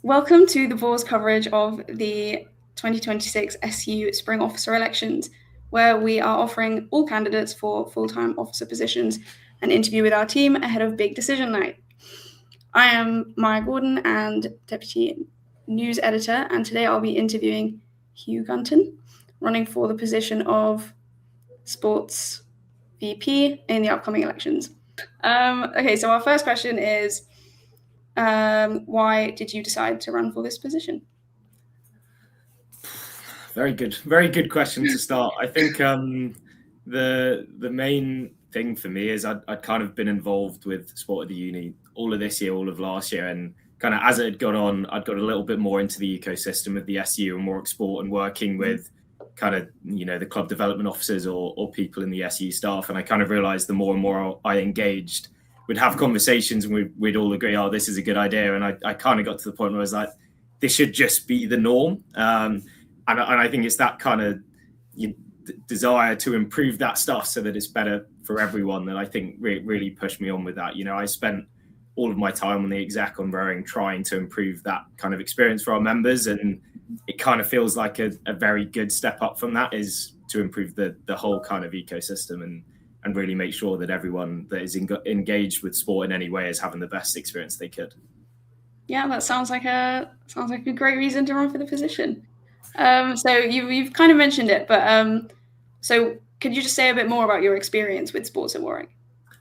Welcome to the Boar's coverage of the 2026 SU Spring Officer elections, where we are offering all candidates for full-time officer positions an interview with our team ahead of big decision night. I am Maya Gordon and Deputy News Editor, and today I'll be interviewing Hugh Gunton, running for the position of Sports VP in the upcoming elections. Okay, so our first question is, why did you decide to run for this position? Very good question to start. I think the main thing for me is I'd kind of been involved with sport at the uni all of this year, all of last year, and kind of as it had gone on, I'd got a little bit more into the ecosystem of the SU and Warwick sport and working with kind of, the club development officers or people in the SU staff. And I kind of realized the more and more I engaged, we'd have conversations and we'd all agree, oh, this is a good idea. And I kind of got to the point where I was like, this should just be the norm. And I think it's that kind of desire to improve that stuff so that it's better for everyone that I think really pushed me on with that. I spent all of my time on the exec on rowing trying to improve that kind of experience for our members. And it kind of feels like a very good step up from that is to improve the whole kind of ecosystem and really make sure that everyone that is engaged with sport in any way is having the best experience they could. Yeah, that sounds like a great reason to run for the position. So you've kind of mentioned it, but so could you just say a bit more about your experience with sports at Warwick?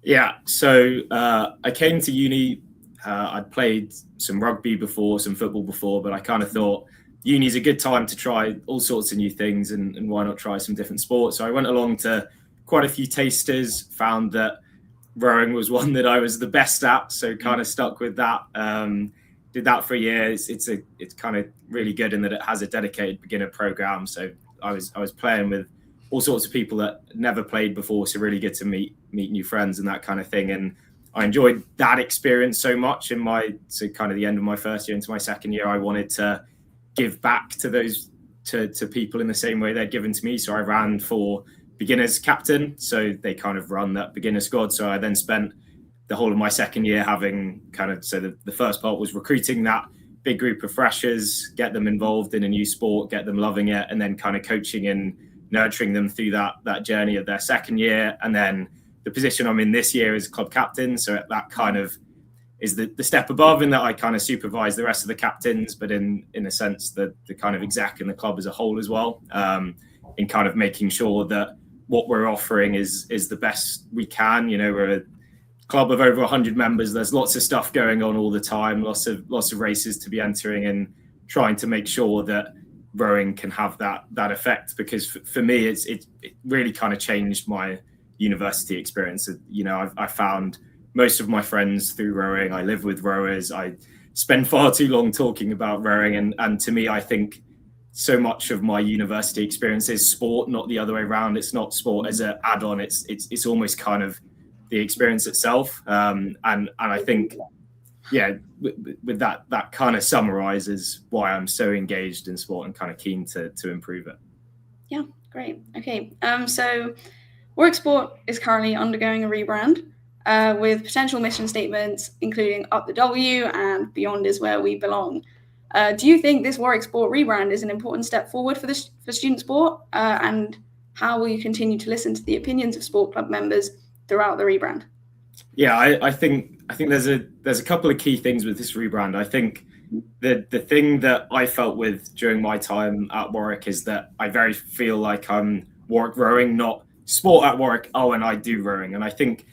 Yeah, so I came to uni. I'd played some rugby before, some football before, but I kind of thought uni's a good time to try all sorts of new things and why not try some different sports. So I went along to quite a few tasters, found that rowing was one that I was the best at, so kind of stuck with that. Did that for a year. It's kind of really good in that it has a dedicated beginner program. So I was playing with all sorts of people that never played before, so really good to meet new friends and that kind of thing. And I enjoyed that experience so much so kind of the end of my first year into my second year, I wanted to give back to those to people in the same way they'd given to me. So I ran for beginners captain, so they kind of run that beginner squad. So I then spent the whole of my second year having the first part was recruiting that big group of freshers, get them involved in a new sport, get them loving it, and then kind of coaching and nurturing them through that journey of their second year. And then the position I'm in this year is club captain, so that kind of is the step above in that I kind of supervise the rest of the captains, but in a sense the kind of exec in the club as a whole as well, in kind of making sure that what we're offering is the best we can. We're a club of over 100 members. There's lots of stuff going on all the time, lots of races to be entering, and trying to make sure that rowing can have that effect. Because for me, it really kind of changed my university experience. I found most of my friends through rowing. I live with rowers. I spend far too long talking about rowing, and to me, I think so much of my university experience is sport, not the other way around. It's not sport as an add-on. It's almost kind of the experience itself. And I think, with that kind of summarizes why I'm so engaged in sport and kind of keen to improve it. Yeah, great. Okay. So Warwick Sport is currently undergoing a rebrand with potential mission statements, including Up the W and Beyond is Where We Belong. Do you think this Warwick Sport rebrand is an important step forward for student sport? And how will you continue to listen to the opinions of sport club members throughout the rebrand? Yeah, I think there's a couple of key things with this rebrand. I think the thing that I felt with during my time at Warwick is that I very feel like I'm Warwick rowing, not sport at Warwick. Oh, and I do rowing. And I think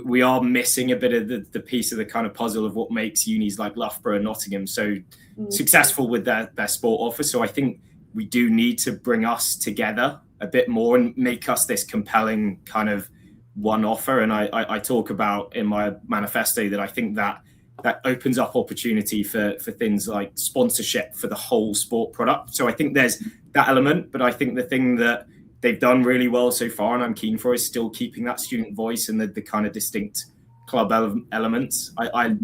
we are missing a bit of the piece of the kind of puzzle of what makes unis like Loughborough and Nottingham so successful with their sport offer. So I think we do need to bring us together a bit more and make us this compelling kind of one offer. And I talk about in my manifesto that I think that opens up opportunity for things like sponsorship for the whole sport product. So I think there's that element, but I think the thing that they've done really well so far, and I'm keen for, is still keeping that student voice and the kind of distinct club elements. I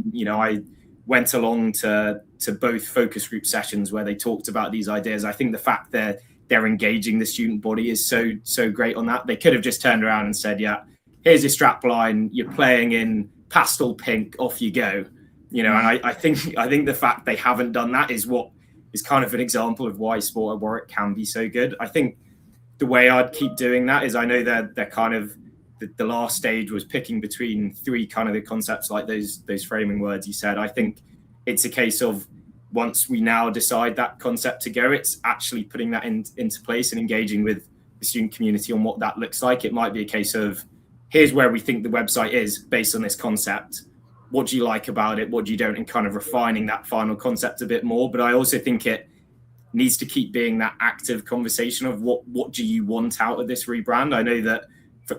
went along to both focus group sessions where they talked about these ideas. I think the fact that they're engaging the student body is so great on that. They could have just turned around and said, yeah, here's your strap line, you're playing in pastel pink, off you go. And I think the fact they haven't done that is what is kind of an example of why sport at Warwick can be so good. I think the way I'd keep doing that is, I know they're kind of the last stage was picking between three kind of the concepts, like those framing words you said. I think it's a case of, once we now decide that concept to go, it's actually putting that into place and engaging with the student community on what that looks like. It might be a case of, here's where we think the website is based on this concept. What do you like about it? What do you don't? And kind of refining that final concept a bit more. But I also think it needs to keep being that active conversation of what do you want out of this rebrand? I know that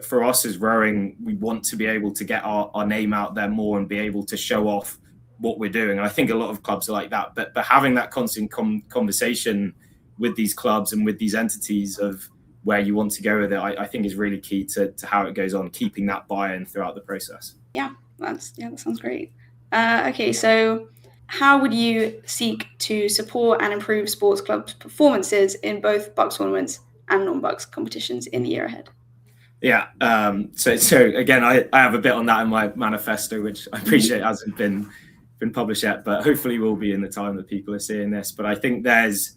for us as rowing, we want to be able to get our name out there more and be able to show off what we're doing. And I think a lot of clubs are like that, but having that constant conversation with these clubs and with these entities of where you want to go with it, I think is really key to how it goes on, keeping that buy-in throughout the process. Yeah, that sounds great. Okay, so how would you seek to support and improve sports clubs' performances in both BUCS tournaments and non-BUCS competitions in the year ahead? Yeah, so again, I have a bit on that in my manifesto, which I appreciate hasn't been published yet, but hopefully will be in the time that people are seeing this. But I think there's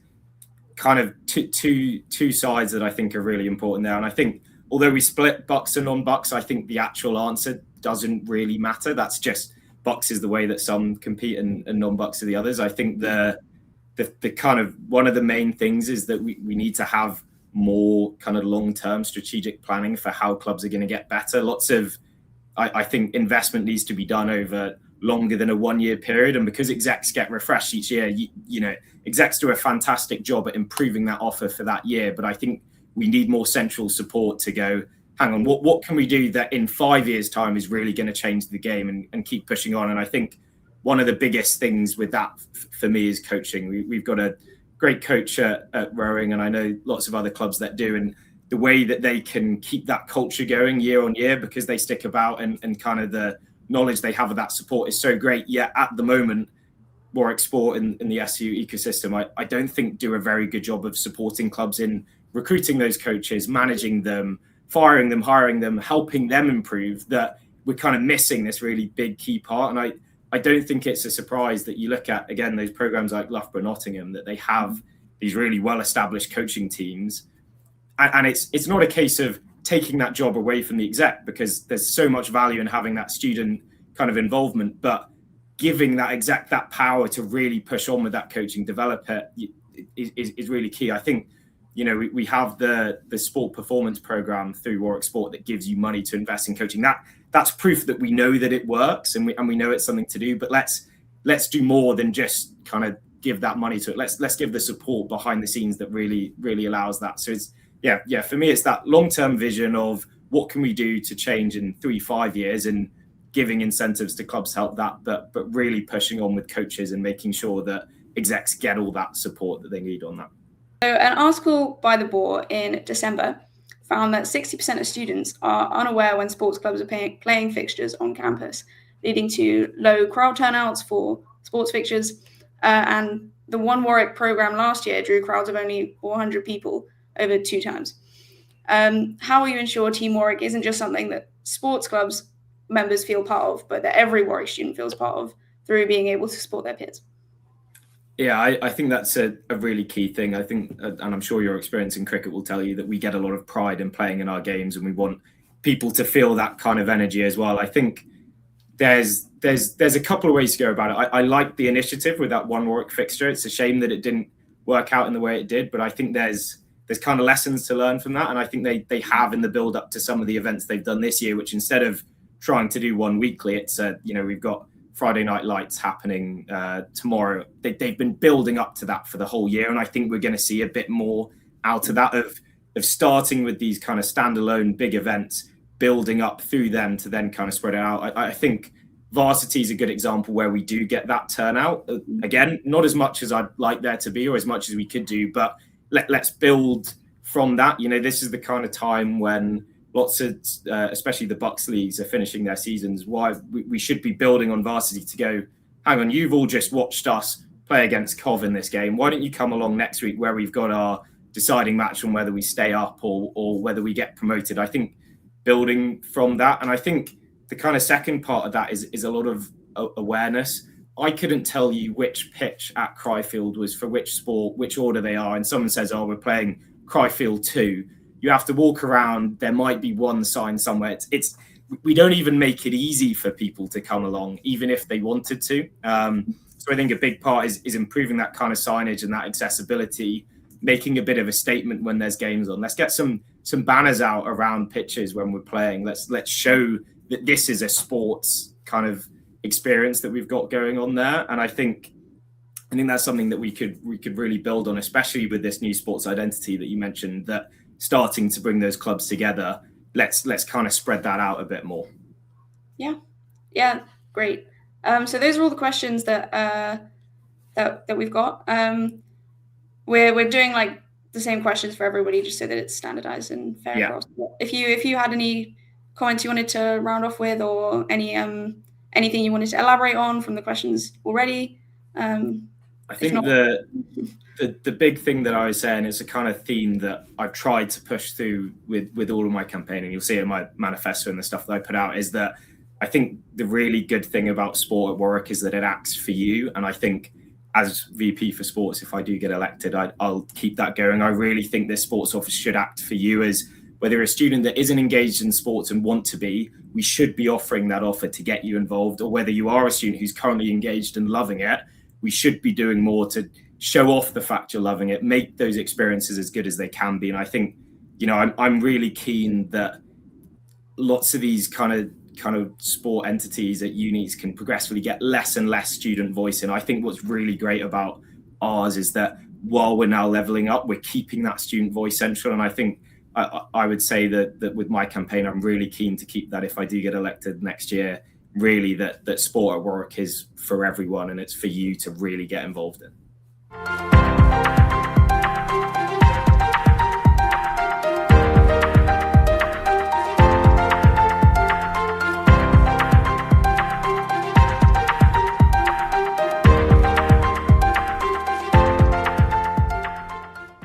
kind of two sides that I think are really important there. And I think although we split BUCS and non-BUCS, I think the actual answer doesn't really matter. That's just, BUCS is the way that some compete and non-BUCS are the others. I think the kind of one of the main things is that we need to have more kind of long-term strategic planning for how clubs are going to get better. Lots of, I think, investment needs to be done over longer than a 1 year period. And because execs get refreshed each year, you know, execs do a fantastic job at improving that offer for that year. But I think we need more central support to go, hang on, what can we do that in 5 years' time is really going to change the game and keep pushing on? And I think one of the biggest things with that for me is coaching. We've got a great coach at rowing, and I know lots of other clubs that do. And the way that they can keep that culture going year on year, because they stick about and kind of the knowledge they have of that support is so great. Yet at the moment, Warwick Sport in the SU ecosystem, I don't think do a very good job of supporting clubs in recruiting those coaches, managing them, firing them, hiring them, helping them improve. That we're kind of missing this really big key part. And I don't think it's a surprise that you look at, again, those programs like Loughborough, Nottingham, that they have these really well-established coaching teams. And it's not a case of taking that job away from the exec, because there's so much value in having that student kind of involvement, but giving that exec that power to really push on with that coaching, develop it, is really key. I think, you know, we have the sport performance program through Warwick Sport that gives you money to invest in coaching. That's proof that we know that it works and we know it's something to do. But let's do more than just kind of give that money to it. Let's give the support behind the scenes that really allows that. So it's for me, it's that long-term vision of what can we do to change in 3-5 years, and giving incentives to clubs help that, but really pushing on with coaches and making sure that execs get all that support that they need on that. So an article by the Boar in December found that 60% of students are unaware when sports clubs are playing fixtures on campus, leading to low crowd turnouts for sports fixtures. And the One Warwick program last year drew crowds of only 400 people over 2 times. How will you ensure Team Warwick isn't just something that sports clubs members feel part of, but that every Warwick student feels part of through being able to support their peers? Yeah, I think that's a really key thing. I think, and I'm sure your experience in cricket will tell you, that we get a lot of pride in playing in our games, and we want people to feel that kind of energy as well. I think there's a couple of ways to go about it. I like the initiative with that One Warwick fixture. It's a shame that it didn't work out in the way it did, but I think there's kind of lessons to learn from that. And I think they have in the build up to some of the events they've done this year, which instead of trying to do one weekly, it's we've got Friday Night Lights happening tomorrow. They've been building up to that for the whole year, and I think we're going to see a bit more out of that, of starting with these kind of standalone big events, building up through them to then kind of spread it out. I think varsity is a good example where we do get that turnout. Again, not as much as I'd like there to be, or as much as we could do, but let's build from that. You know, this is the kind of time when lots of, especially the BUCS leagues, are finishing their seasons. Why we should be building on varsity to go, hang on, you've all just watched us play against Cov in this game. Why don't you come along next week where we've got our deciding match on whether we stay up or whether we get promoted? I think building from that. And I think the kind of second part of that is a lot of awareness. I couldn't tell you which pitch at Cryfield was for which sport, which order they are. And someone says, oh, we're playing Cryfield 2. You have to walk around. There might be one sign somewhere. We don't even make it easy for people to come along, even if they wanted to. So I think a big part is improving that kind of signage and that accessibility, making a bit of a statement when there's games on. Let's get some banners out around pitches when we're playing. Let's show that this is a sports kind of experience that we've got going on there. And I think that's something that we could really build on, especially with this new sports identity that you mentioned, that starting to bring those clubs together. Let's kind of spread that out a bit more. Yeah, great. So those are all the questions that we've got. We're doing like the same questions for everybody, just so that it's standardized and fair across. If you had any comments you wanted to round off with, or anything you wanted to elaborate on from the questions already, I think the big thing that I was saying is a kind of theme that I've tried to push through with all of my campaigning. You'll see it in my manifesto and the stuff that I put out, is that I think the really good thing about sport at Warwick is that it acts for you. And I think as VP for sports, if I do get elected, I'll keep that going. I really think this sports office should act for you, as whether you're a student that isn't engaged in sports and want to be, we should be offering that offer to get you involved. Or whether you are a student who's currently engaged and loving it, we should be doing more to show off the fact you're loving it, make those experiences as good as they can be. And I think, I'm really keen that lots of these kind of sport entities at unis can progressively get less and less student voice. And I think what's really great about ours is that while we're now leveling up, we're keeping that student voice central. And I think I would say that with my campaign, I'm really keen to keep that if I do get elected next year, really that sport at Warwick is for everyone, and it's for you to really get involved in.